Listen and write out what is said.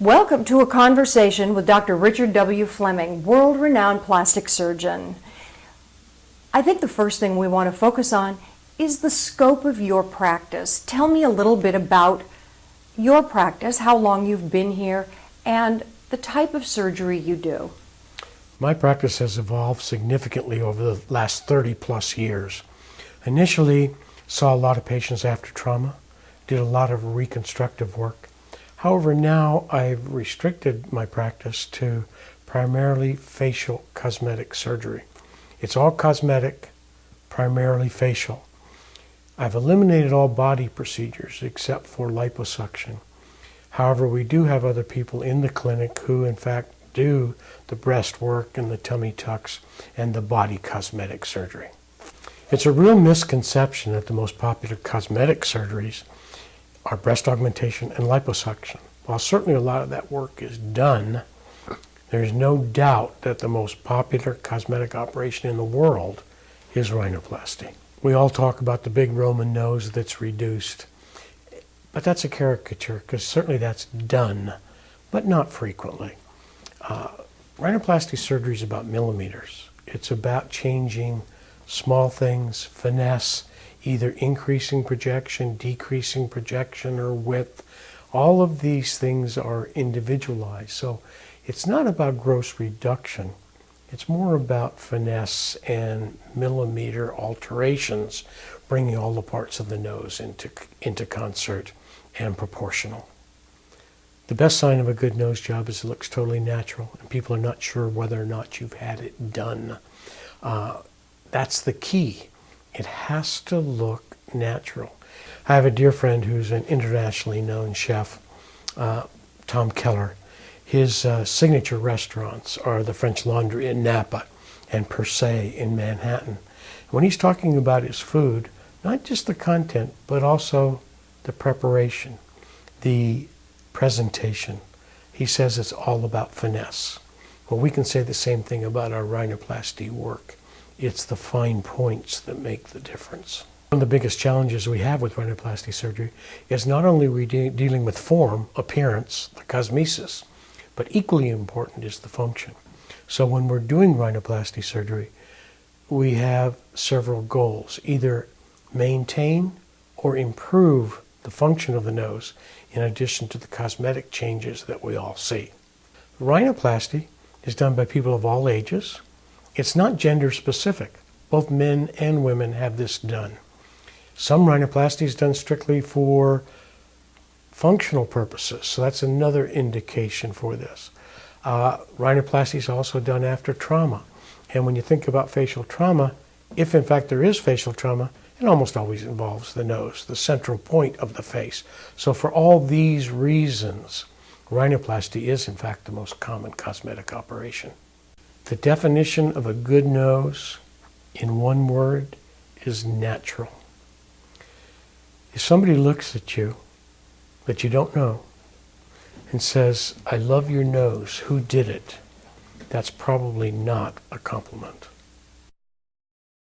Welcome to a conversation with Dr. Richard W. Fleming, world-renowned plastic surgeon. I think the first thing we want to focus on is the scope of your practice. Tell me a little bit about your practice, how long you've been here, and the type of surgery you do. My practice has evolved significantly over the last 30 plus years. Initially, saw a lot of patients after trauma, did a lot of reconstructive work. However, now I've restricted my practice to primarily facial cosmetic surgery. It's all cosmetic, primarily facial. I've eliminated all body procedures except for liposuction. However, we do have other people in the clinic who in fact do the breast work and the tummy tucks and the body cosmetic surgery. It's a real misconception that the most popular cosmetic surgeries are breast augmentation and liposuction. While certainly a lot of that work is done, there's no doubt that the most popular cosmetic operation in the world is rhinoplasty. We all talk about the big Roman nose that's reduced, but that's a caricature because certainly that's done, but not frequently. Rhinoplasty surgery is about millimeters. It's about changing small things, finesse, either increasing projection, decreasing projection, or width. All of these things are individualized. So it's not about gross reduction. It's more about finesse and millimeter alterations, bringing all the parts of the nose into concert and proportional. The best sign of a good nose job is it looks totally natural and people are not sure whether or not you've had it done. That's the key. It has to look natural. I have a dear friend who's an internationally known chef, Tom Keller. His signature restaurants are the French Laundry in Napa and Per Se in Manhattan. When he's talking about his food, not just the content, but also the preparation, the presentation, he says it's all about finesse. Well, we can say the same thing about our rhinoplasty work. It's the fine points that make the difference. One of the biggest challenges we have with rhinoplasty surgery is not only we dealing with form, appearance, the cosmesis, but equally important is the function. So when we're doing rhinoplasty surgery, we have several goals: either maintain or improve the function of the nose in addition to the cosmetic changes that we all see. Rhinoplasty is done by people of all ages. It's not gender specific. Both men and women have this done. Some rhinoplasty is done strictly for functional purposes, so that's another indication for this. Rhinoplasty is also done after trauma. And when you think about facial trauma, if in fact there is facial trauma, it almost always involves the nose, the central point of the face. So for all these reasons, rhinoplasty is in fact the most common cosmetic operation. The definition of a good nose, in one word, is natural. If somebody looks at you that you don't know and says, "I love your nose, who did it?" that's probably not a compliment.